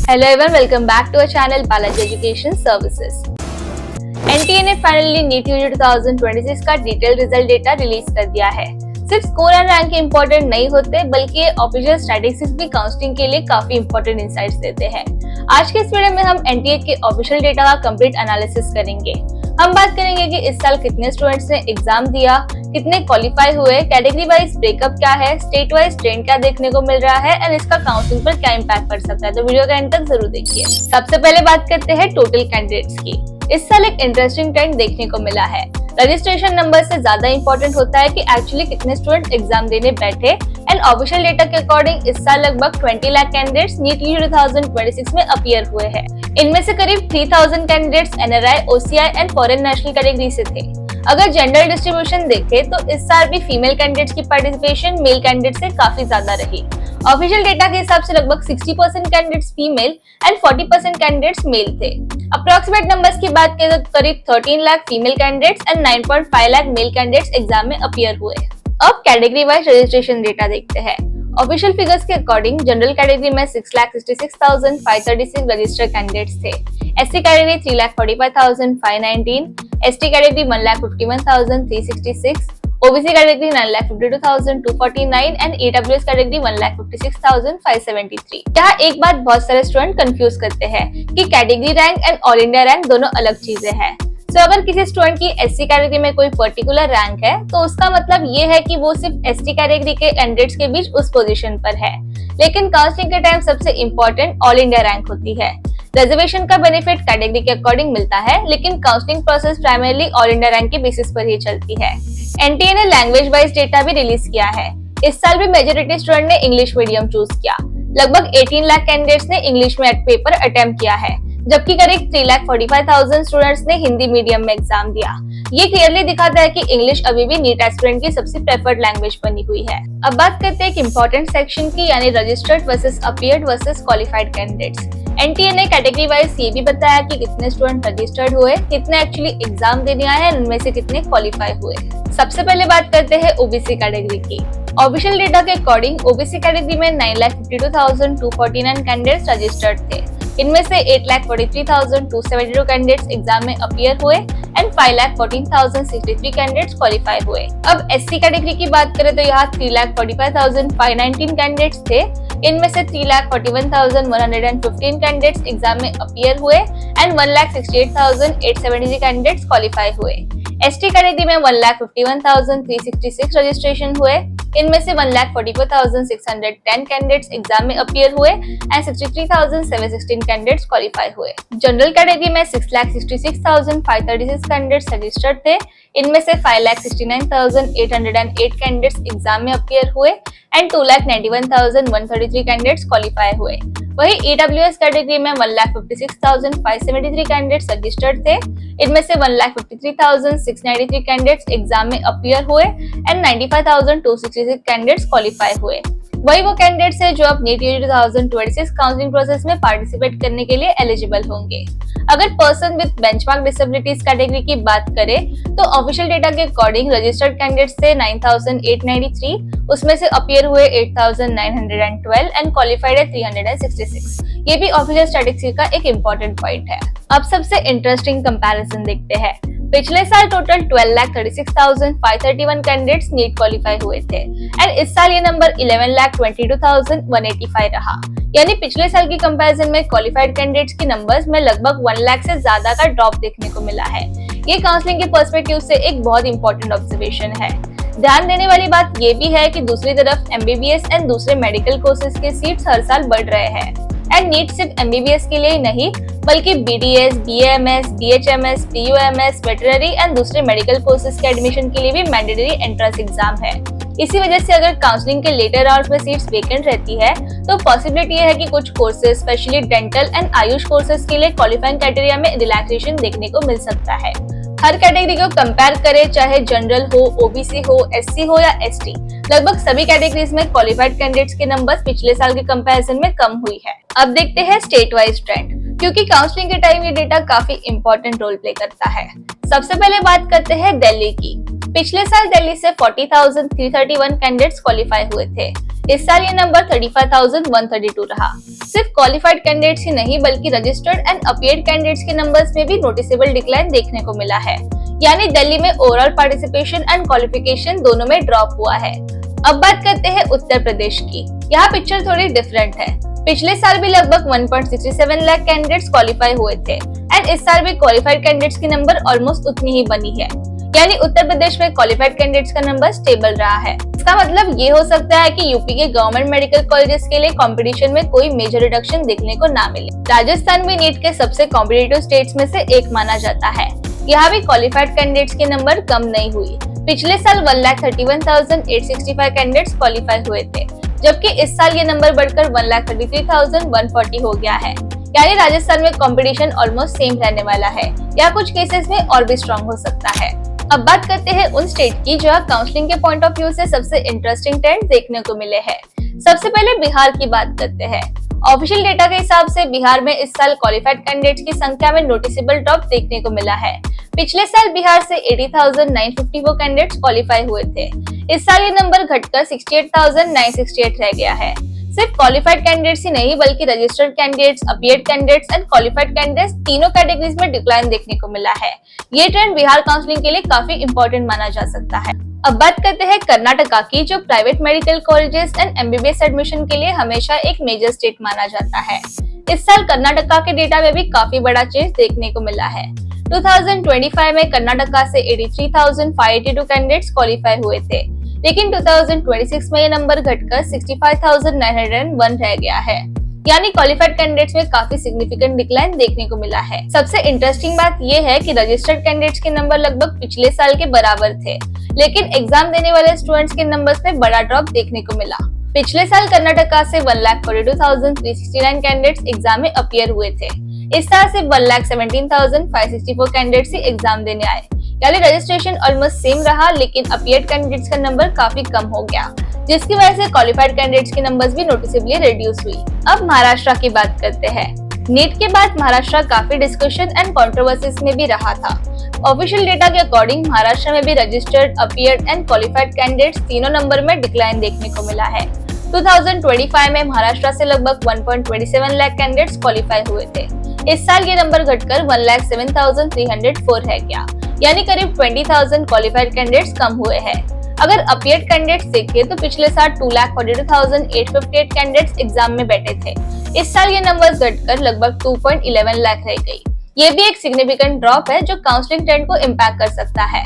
Hello everyone, welcome back to our channel Balaji Education Services. NTA ने finally NEET UG 2026 का detail result data release कर दिया है। सिर्फ स्कोर एंड रैंक इंपॉर्टेंट नहीं होते, बल्कि ये ऑफिशियल स्टैटिस्टिक्स भी काउंसलिंग के लिए काफी इंपॉर्टेंट इंसाइट्स देते हैं। आज के इस वीडियो में हम एनटीए के ऑफिशियल डेटा का कंप्लीट एनालिसिस करेंगे। हम बात करेंगे कि इस साल कितने स्टूडेंट्स ने एग्जाम दिया, कितने क्वालिफाई हुए, कैटेगरी वाइज ब्रेकअप क्या है, स्टेट वाइज ट्रेंड क्या देखने को मिल रहा है एंड इसका काउंसलिंग पर क्या इम्पैक्ट पड़ सकता है। तो वीडियो का एंड तक जरूर देखिए। सबसे पहले बात करते हैं टोटल कैंडिडेट्स की। इस साल एक इंटरेस्टिंग ट्रेंड देखने को मिला है। रजिस्ट्रेशन नंबर से ज्यादा इंपॉर्टेंट होता है कि एक्चुअली कितने स्टूडेंट एग्जाम देने बैठे एंड ऑफिशियल डेटा के अकॉर्डिंग इस साल लगभग 20 लाख कैंडिडेट्स नीट यूजी 2026 में अपीयर हुए हैं। इनमें से करीब 3000 candidates NRI, OCI and foreign national category से थे। अगर जेंडर डिस्ट्रीब्यूशन देखें तो इस साल भी फीमेल कैंडिडेट्स की पार्टिसिपेशन मेल कैंडिडेट से काफी ज्यादा रही। ऑफिशियल डेटा के हिसाब से लगभग 60% candidates female and 40% candidates mail थे। अप्रोक्सीमेट नंबर्स की बात करें तो करीब 13 lakh female candidates and 9.5 lakh male candidates exam में अपीयर हुए। अब कैटेगरी वाइज रजिस्ट्रेशन डेटा देखते हैं। ऑफिशियल फिगर्स के अकॉर्डिंग जनरल कैटेगरी में 6,66,536 रजिस्टर्ड कैंडिडेट्स थे। SC category 3,45,519, ST category 1,51,366, OBC category 9,52,249 and EWS category 1,56,573। यहाँ एक बात बहुत सारे स्टूडेंट कंफ्यूज करते हैं कि category rank and all India rank दोनों अलग चीजें हैं। तो अगर किसी स्टूडेंट की एससी कैटेगरी में कोई पर्टिकुलर रैंक है तो उसका मतलब ये है कि वो सिर्फ एसटी कैटेगरी के कैंडिडेट्स के बीच उस पोजीशन पर है। लेकिन काउंसलिंग के टाइम सबसे इम्पोर्टेंट ऑल इंडिया रैंक होती है। रिजर्वेशन का बेनिफिट कैटेगरी के अकॉर्डिंग मिलता है, लेकिन counselling process primarily all India rank के बेसिस पर ही चलती है। एनटीए ने लैंग्वेज वाइज डेटा भी रिलीज किया है। इस साल भी मेजॉरिटी स्टूडेंट ने इंग्लिश मीडियम चूज किया। लगभग 18 लाख कैंडिडेट्स ने इंग्लिश में पेपर अटेम्प्ट किया है, जबकि करीब 3,45,000 स्टूडेंट्स ने हिंदी मीडियम में एग्जाम दिया। ये क्लियरली दिखाता है कि इंग्लिश अभी भी नीट एस्पिरेंट की सबसे प्रेफर्ड लैंग्वेज बनी हुई है। अब बात करते हैं एक इम्पोर्टेंट सेक्शन की, यानी registered versus appeared versus qualified candidates. NTA ने कैटेगरी वाइज ये भी बताया कि कितने स्टूडेंट रजिस्टर्ड हुए, कितने एक्चुअली एग्जाम देने आए हैं, उनमें से कितने क्वालिफाई हुए। सबसे पहले बात करते हैं ओबीसी कैटेगरी की। ऑफिशियल डेटा के अकॉर्डिंग ओबीसी कैटेगरी में 9,52,249 कैंडिडेट्स रजिस्टर्ड थे। इनमें से 8,43,272 कैंडिडेट्स एग्जाम में अपीयर हुए एंड 5,14,063 कैंडिडेट्स क्वालिफाई हुए। अब एससी कैटेगरी की बात करें तो यहाँ 3,45,519 कैंडिडेट्स थे। इनमें से 3,41,115 कैंडिडेट्स एग्जाम में अपीयर हुए एंड 1,68,873 कैंडिडेट्स क्वालिफाई हुए। एसटी कैटेगरी में 1,51,366 रजिस्ट्रेशन हुए। इनमें से 1,44,610 कैंडिडेट्स एग्जाम में अपीयर हुए एंड 63,716 कैंडिडेट्स क्वालिफाई हुए। जनरल कैटेगरी में 6,66,536 कैंडिडेट्स रजिस्टर्ड थे। इनमें से 5,69,808 कैंडिडेट्स एग्जाम में अपीयर हुए एंड 2,91,133 कैंडिडेट्स क्वालिफाई हुए। वही ईडब्ल्यूएस कैटेगरी में 1,56,573 कैंडिडेट्स रजिस्टर्ड थे। इनमें से 1,53,693 कैंडिडेट्स एग्जाम में अपीयर हुए एंड 95,266 कैंडिडेट्स क्वालिफाई हुए। वही वो कैंडिडेट्स है जो अब नीट यूजी 2026 काउंसलिंग प्रोसेस में पार्टिसिपेट करने के लिए एलिजिबल होंगे। अगर person with benchmark disabilities category की बात करें तो ऑफिशियल डेटा के अकॉर्डिंग रजिस्टर्ड कैंडिडेट्स थे 9,893, उसमें से अपीयर हुए 8,912 एंड क्वालिफाइड है 366। ये भी ऑफिशियल स्टैटिस्टिक्स का एक इम्पोर्टेंट पॉइंट है। अब सबसे इंटरेस्टिंग कंपैरिजन देखते हैं। पिछले साल टोटल 12,36,531 कैंडिडेट्स नीट क्वालिफाई हुए थे एंड इस साल ये नंबर 11,22,185 रहा। यानी पिछले साल की कंपैरिजन में क्वालिफाइड कैंडिडेट्स के नंबर्स में लगभग 1 लाख से ज्यादा का ड्रॉप देखने को मिला है। ये काउंसलिंग के पर्सपेक्टिव से एक बहुत इंपॉर्टेंट ऑब्जर्वेशन है। ध्यान देने वाली बात ये भी है कि दूसरी तरफ एमबीबीएस एंड दूसरे मेडिकल कोर्सेज के सीट्स हर साल बढ़ रहे हैं एंड नीट सिर्फ एमबीबीएस के लिए ही नहीं, बल्कि BDS, BAMS, BHMS, PUMS, veterinary and दूसरे मेडिकल कोर्सेज के एडमिशन के लिए भी मैंडेटरी एंट्रेंस एग्जाम है। इसी वजह से अगर काउंसलिंग के लेटर राउंड्स में सीट्स वेकेंट रहती है तो पॉसिबिलिटी है कि कुछ courses, specially dental and Ayush courses के लिए क्वालिफाइंग क्राइटेरिया में रिलैक्सेशन देखने को मिल सकता है। हर कैटेगरी को कंपेयर करें, चाहे जनरल हो, ओबीसी हो, एससी हो या एसटी, लगभग सभी कैटेगरीज में क्वालिफाइड कैंडिडेट्स के नंबर्स पिछले साल के कंपैरिजन में कम हुई है। अब देखते हैं स्टेट वाइज ट्रेंड, क्योंकि काउंसलिंग के टाइम ये डेटा काफी इंपॉर्टेंट रोल प्ले करता है। सबसे पहले बात करते हैं दिल्ली की। पिछले साल दिल्ली से 40,331 कैंडिडेट्स क्वालिफाई हुए थे। इस साल ये नंबर 35,132 रहा। सिर्फ क्वालिफाइड कैंडिडेट्स ही नहीं बल्कि रजिस्टर्ड एंड अपीयर्ड कैंडिडेट्स के नंबर्स में भी नोटिसेबल डिक्लाइन देखने को मिला है। यानी दिल्ली में ओवरऑल पार्टिसिपेशन एंड क्वालिफिकेशन दोनों में ड्रॉप हुआ है। अब बात करते हैं उत्तर प्रदेश की। यहाँ पिक्चर थोड़ी डिफरेंट है। पिछले साल भी लगभग 1.67 लाख कैंडिडेट्स क्वालिफाई हुए थे एंड इस साल भी क्वालिफाइड कैंडिडेट्स की नंबर ऑलमोस्ट उतनी ही बनी है। यानी उत्तर प्रदेश में क्वालिफाइड कैंडिडेट्स का नंबर स्टेबल रहा है। इसका मतलब ये हो सकता है कि यूपी के गवर्नमेंट मेडिकल कॉलेजेस के लिए कंपटीशन में कोई मेजर रिडक्शन देखने को ना मिले। राजस्थान भी नीट के सबसे कॉम्पिटिटिव स्टेट्स में से एक माना जाता है। यहाँ भी क्वालिफाइड कैंडिडेट्स के नंबर कम नहीं हुई। पिछले साल 1,31,865 कैंडिडेट्स क्वालिफाई हुए थे, जबकि इस साल ये नंबर बढ़कर 1,33,140 हो गया है। यानी राजस्थान में कंपटीशन ऑलमोस्ट सेम रहने वाला है या कुछ केसेस में और भी स्ट्रॉन्ग हो सकता है। अब बात करते हैं उन स्टेट की जहां काउंसलिंग के पॉइंट ऑफ व्यू से सबसे इंटरेस्टिंग ट्रेंड देखने को मिले हैं। सबसे पहले बिहार की बात करते हैं। ऑफिशियल डेटा के हिसाब से बिहार में इस साल क्वालिफाइड कैंडिडेट्स की संख्या में नोटिसेबल ड्रॉप देखने को मिला है। पिछले साल बिहार से 80,954 कैंडिडेट्स क्वालिफाई हुए थे। इस साल ये नंबर घटकर 68,968 रह गया है। सिर्फ क्वालिफाइड कैंडिडेट्स ही नहीं बल्कि registered candidates, appeared candidates and qualified candidates तीनों कैटेगरीज में डिक्लाइन देखने को मिला है। ये ट्रेंड बिहार काउंसलिंग के लिए काफी इंपॉर्टेंट माना जा सकता है। अब बात करते हैं कर्नाटका की, जो private medical colleges and MBBS admission के लिए हमेशा एक मेजर स्टेट माना जाता है। इस साल कर्नाटका के डेटा में भी काफी बड़ा चेंज देखने को मिला है। 2025 में कर्नाटका से 83,582 कैंडिडेट्स क्वालिफाई हुए थे, लेकिन 2026 में ये नंबर घटकर 65,901 रह गया है। यानी क्वालिफाइड कैंडिडेट्स में काफी सिग्निफिकेंट डिक्लाइन देखने को मिला है। सबसे इंटरेस्टिंग बात ये है कि रजिस्टर्ड कैंडिडेट्स के नंबर लगभग पिछले साल के बराबर थे, लेकिन एग्जाम देने वाले स्टूडेंट्स के नंबर्स में बड़ा ड्रॉप देखने को मिला। पिछले साल कर्नाटका से 1,42,369 कैंडिडेट्स एग्जाम में अपीयर हुए थे। इस साल सिर्फ 1,17,564 कैंडिडेट्स ही एग्जाम देने आए। यानी रजिस्ट्रेशन ऑलमोस्ट सेम रहा, लेकिन अपीयर्ड कैंडिडेट्स का नंबर काफी कम हो गया, जिसकी वजह से क्वालिफाइड कैंडिडेट्स के नंबर्स भी नोटिसेबली रिड्यूस हुई। अब महाराष्ट्र की बात करते हैं। नीट के बाद महाराष्ट्र काफी डिस्कशन एंड कंट्रोवर्सीज में भी रहा था। ऑफिशियल डेटा के अकॉर्डिंग महाराष्ट्र में भी registered, appeared and qualified candidates तीनों नंबर में डिक्लाइन देखने को मिला है। 2025 में महाराष्ट्र से लगभग 1.27 लाख कैंडिडेट्स क्वालिफाई हुए थे। इस साल ये नंबर घटकर 1,07,304 रह गया, यानी करीब 20,000 क्वालिफाइड कैंडिडेट्स कम हुए हैं। अगर अपीयर्ड कैंडिडेट्स देखें तो पिछले साल 2,42,858 कैंडिडेट्स एग्जाम में बैठे थे। इस साल ये नंबर घटकर लगभग 2.11 लाख रह गई। ये भी एक सिग्निफिकेंट ड्रॉप है जो काउंसलिंग ट्रेंड को इम्पैक्ट कर सकता है।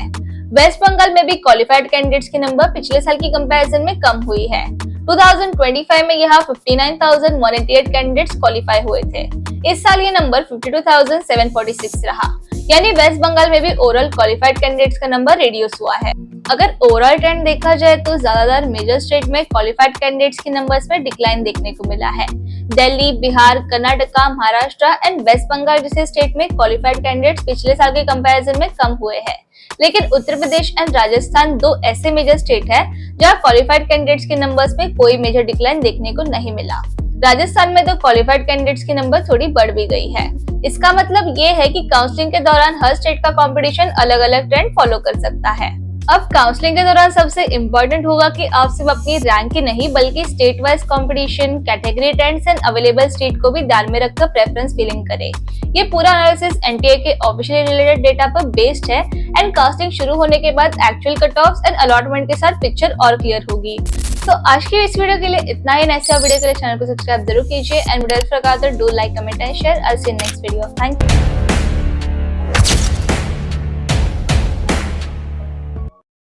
वेस्ट बंगाल में भी क्वालिफाइड कैंडिडेट्स के नंबर पिछले साल की कंपैरिजन में कम हुई है। 2025 में यहाँ 59,188 कैंडिडेट्स क्वालिफाई हुए थे। इस साल ये नंबर 52,746 रहा। यानी वेस्ट बंगाल में भी ओवरऑल क्वालिफाइड कैंडिडेट्स का नंबर रिड्यूस हुआ है। अगर ओवरऑल ट्रेंड देखा जाए तो ज्यादातर मेजर स्टेट में क्वालिफाइड कैंडिडेट्स के नंबर्स में डिक्लाइन देखने को मिला है। दिल्ली, बिहार, कर्नाटका, महाराष्ट्र एंड वेस्ट बंगाल जैसे स्टेट में क्वालिफाइड कैंडिडेट्स पिछले साल के कंपैरिजन में कम हुए हैं। लेकिन उत्तर प्रदेश एंड राजस्थान दो ऐसे मेजर स्टेट है जहां क्वालिफाइड कैंडिडेट्स के नंबर्स में कोई मेजर डिक्लाइन देखने को नहीं मिला। राजस्थान में तो क्वालिफाइड कैंडिडेट्स की नंबर थोड़ी बढ़ भी गई है। इसका मतलब ये है कि काउंसलिंग के दौरान हर स्टेट का कंपटीशन अलग अलग ट्रेंड फॉलो कर सकता है। अब काउंसलिंग के दौरान सबसे इम्पोर्टेंट होगा कि आप सिर्फ अपनी रैंक ही नहीं बल्कि state wise competition, category trends and available state को भी ध्यान में रखकर प्रेफरेंस फिलिंग करें। ये पूरा एनालिसिस एनटीए के ऑफिशियल रिलेटेड डेटा पर बेस्ड है एंड काउंसलिंग शुरू होने के बाद actual cut offs and allotment के साथ पिक्चर और क्लियर होगी। तो आज की इस वीडियो के लिए इतना ही। नेक्स्ट वीडियो के लिए चैनल को सब्सक्राइब जरूर कीजिए एंड वीडियो अच्छा लगा तो do like, comment and share. I will see you next video. Thank you.